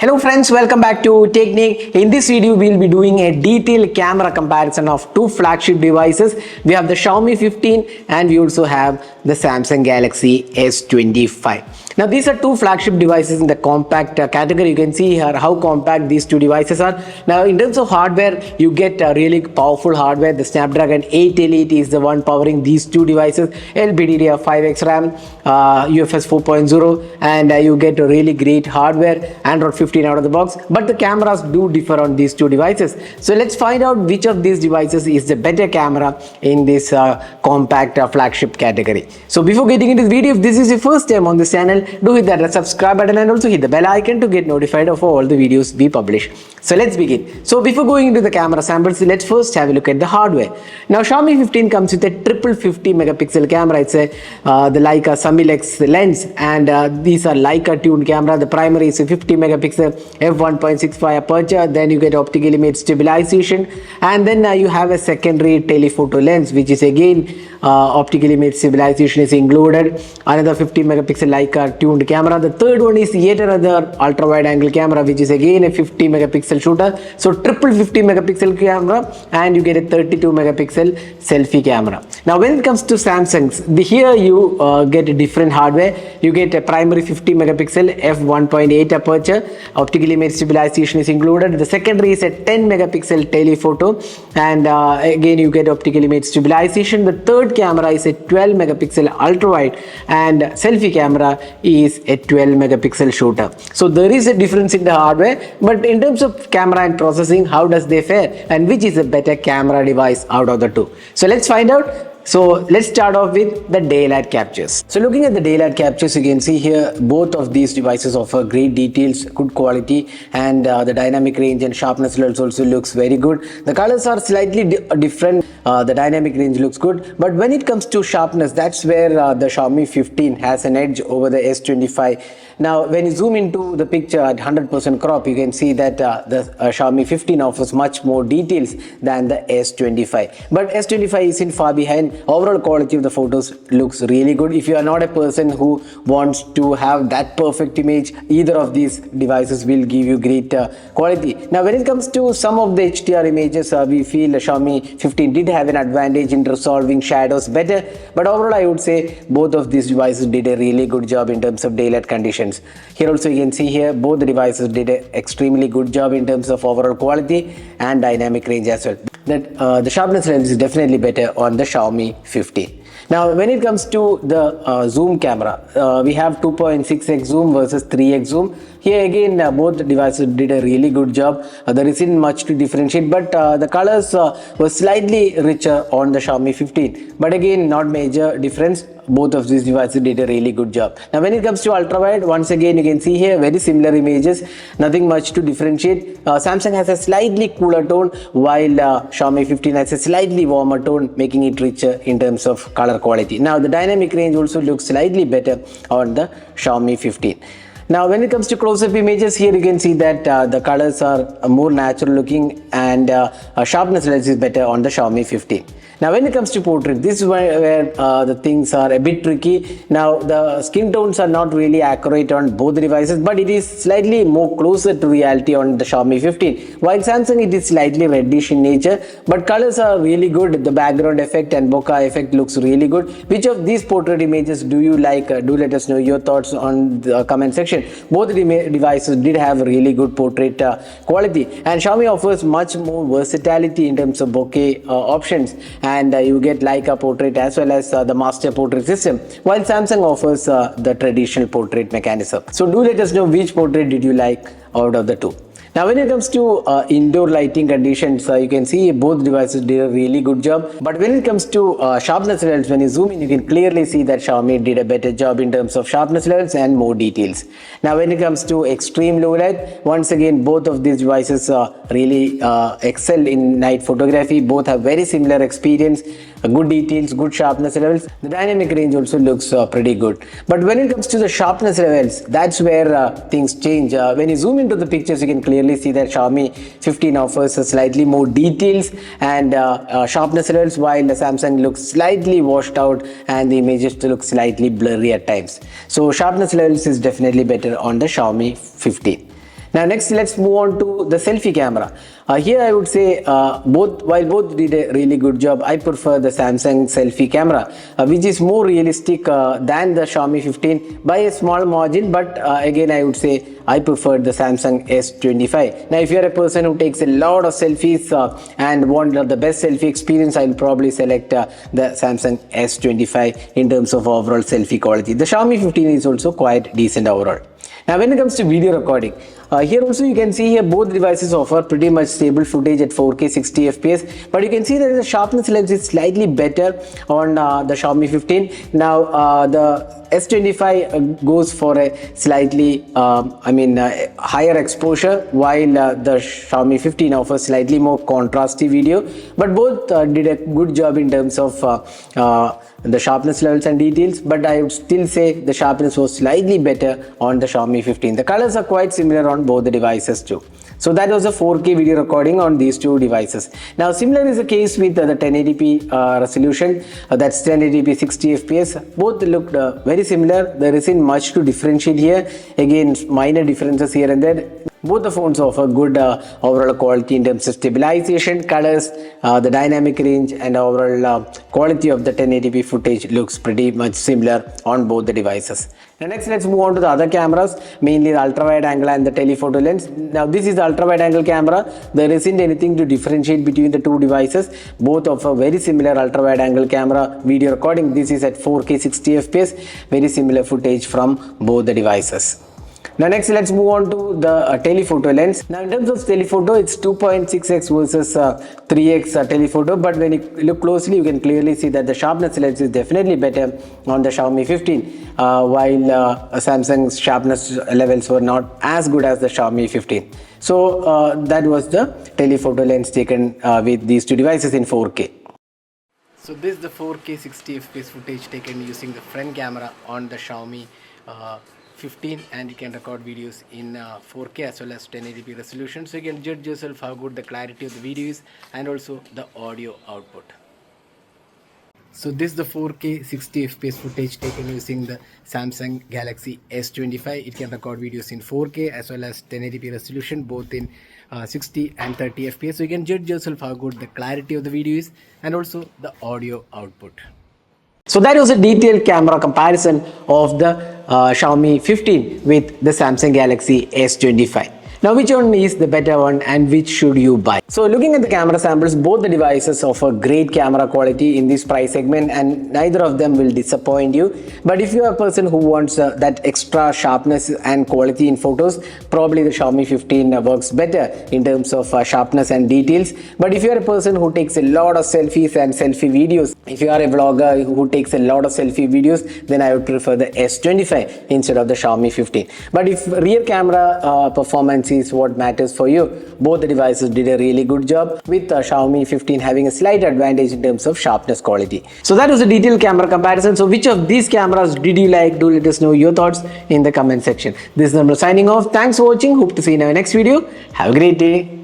Hello friends, welcome back to Technique. In this video, we'll be doing a detailed camera comparison of two flagship devices. We have the Xiaomi 15 and we also have the Samsung Galaxy S25. Now these are two flagship devices in the compact category. You can see here how compact these two devices are. Now in terms of hardware, you get a really powerful hardware. The Snapdragon 8 Elite is the one powering these two devices. LPDDR5X RAM, UFS 4.0, and you get a really great hardware. Android 15 out of the box, but the cameras do differ on these two devices. So let's find out which of these devices is the better camera in this compact flagship category. So before getting into this video, if this is your first time on this channel, do hit that subscribe button and also hit the bell icon to get notified of all the videos we publish. So let's begin. So before going into the camera samples, let's first have a look at the hardware. Now Xiaomi 15 comes with a triple 50 megapixel camera. It's a the Leica Summilux lens, and these are Leica tuned camera. The primary is a 50 megapixel f1.65 aperture. Then you get optical image stabilization, and then you have a secondary telephoto lens, which is again optical image stabilization is included. Another 50 megapixel Leica tuned camera. The third one is yet another ultra wide angle camera, which is again a 50 megapixel shooter. So triple 50 megapixel camera, and you get a 32 megapixel selfie camera. Now when it comes to Samsung's, here you get a different hardware. You get a primary 50 megapixel f1.8 aperture. Optical image stabilization is included. The secondary is a 10 megapixel telephoto, and again you get optical image stabilization. The third camera is a 12 megapixel ultra wide, and selfie camera is a 12 megapixel shooter. So there is a difference in the hardware, but in terms of camera and processing, how does they fare, and which is a better camera device out of the two? So let's find out. So let's start off with the daylight captures. So looking at the daylight captures, you can see here both of these devices offer great details, good quality, and the dynamic range and sharpness levels also looks very good. The colors are slightly different. The dynamic range looks good, but when it comes to sharpness, that's where the Xiaomi 15 has an edge over the S25. Now when you zoom into the picture at 100% crop, you can see that the Xiaomi 15 offers much more details than the S25, but S25 isn't far behind. Overall quality of the photos looks really good. If you are not a person who wants to have that perfect image, either of these devices will give you great quality. Now when it comes to some of the HDR images, we feel Xiaomi 15 did have an advantage in resolving shadows better, but overall I would say both of these devices did a really good job in terms of daylight conditions. Here also you can see here both the devices did an extremely good job in terms of overall quality and dynamic range as well. That the sharpness level is definitely better on the Xiaomi 15. Now when it comes to the zoom camera, we have 2.6x zoom versus 3x zoom. Here again both devices did a really good job. There isn't much to differentiate, but the colors were slightly richer on the Xiaomi 15, but again not major difference. Both of these devices did a really good job. Now when it comes to ultra wide, once again you can see here very similar images, nothing much to differentiate. Samsung has a slightly cooler tone, while Xiaomi 15 has a slightly warmer tone, making it richer in terms of color quality. Now the dynamic range also looks slightly better on the Xiaomi 15. Now when it comes to close-up images, here you can see that the colors are more natural looking, and sharpness levels is better on the Xiaomi 15. Now when it comes to portrait, this is where the things are a bit tricky. Now the skin tones are not really accurate on both the devices, but it is slightly more closer to reality on the Xiaomi 15. While Samsung, it is slightly reddish in nature, but colors are really good. The background effect and bokeh effect looks really good. Which of these portrait images do you like? Do let us know your thoughts on the comment section. Both devices did have really good portrait quality, and Xiaomi offers much more versatility in terms of bokeh options, and you get Leica portrait as well as the master portrait system, while Samsung offers the traditional portrait mechanism. So do let us know which portrait did you like out of the two. Now when it comes to indoor lighting conditions, you can see both devices did a really good job, but when it comes to sharpness levels, when you zoom in, you can clearly see that Xiaomi did a better job in terms of sharpness levels and more details. Now when it comes to extreme low light, once again both of these devices really excel in night photography. Both have very similar experience, good details, good sharpness levels. The dynamic range also looks pretty good. But when it comes to the sharpness levels, that's where things change. When you zoom into the pictures, you can clearly see that Xiaomi 15 offers slightly more details and sharpness levels, while the Samsung looks slightly washed out and the images look slightly blurry at times. So sharpness levels is definitely better on the Xiaomi 15. Now next let's move on to the selfie camera. Here I would say while both did a really good job, I prefer the Samsung selfie camera, which is more realistic than the Xiaomi 15 by a small margin, but again I would say I prefer the Samsung S25. Now if you are a person who takes a lot of selfies and want the best selfie experience, I'll probably select the Samsung S25 in terms of overall selfie quality. The Xiaomi 15 is also quite decent overall. Now when it comes to video recording, here also you can see here both devices offer pretty much stable footage at 4K 60 FPS, but you can see that the sharpness level is slightly better on the Xiaomi 15. Now the S25 goes for a slightly higher exposure, while the Xiaomi 15 offers slightly more contrasty video, but both did a good job in terms of the sharpness levels and details, but I would still say the sharpness was slightly better on the Xiaomi 15. The colors are quite similar on both the devices too. So that was a 4K video recording on these two devices. Now similar is the case with the 1080p resolution, that's 1080p 60 FPS. Both looked very similar. There isn't much to differentiate here. Again, minor differences here and there. Both the phones offer good overall quality in terms of stabilization, colors, the dynamic range, and overall quality of the 1080p footage looks pretty much similar on both the devices. Now next let's move on to the other cameras, mainly the ultra wide angle and the telephoto lens. Now this is the ultra wide angle camera. There isn't anything to differentiate between the two devices. Both offer very similar ultra wide angle camera video recording. This is at 4K 60 FPS, very similar footage from both the devices. Now next let's move on to the telephoto lens. Now in terms of telephoto, it's 2.6x versus 3x telephoto, but when you look closely you can clearly see that the sharpness lens is definitely better on the Xiaomi 15, while Samsung's sharpness levels were not as good as the Xiaomi 15. So that was the telephoto lens taken with these two devices in 4K. So this is the 4K 60 FPS footage taken using the front camera on the Xiaomi 15, and you can record videos in 4K as well as 1080p resolution, so you can judge yourself how good the clarity of the video is and also the audio output. So this is the 4K 60 FPS footage taken using the Samsung Galaxy S25. It can record videos in 4K as well as 1080p resolution, both in 60 and 30 FPS, so you can judge yourself how good the clarity of the video is and also the audio output. So that was a detailed camera comparison of the Xiaomi 15 with the Samsung Galaxy S25. Now which one is the better one and which should you buy? So looking at the camera samples, both the devices offer great camera quality in this price segment and neither of them will disappoint you. But if you are a person who wants that extra sharpness and quality in photos, probably the Xiaomi 15 works better in terms of sharpness and details. But if you are a person who takes a lot of selfies and selfie videos, if you are a vlogger who takes a lot of selfie videos, then I would prefer the S25 instead of the Xiaomi 15. But if rear camera performance is what matters for you, both the devices did a really good job, with Xiaomi 15 having a slight advantage in terms of sharpness quality. So that was a detailed camera comparison. So which of these cameras did you like? Do let us know your thoughts in the comment section. This is Namra signing off. Thanks for watching. Hope to see you in our next video. Have a great day.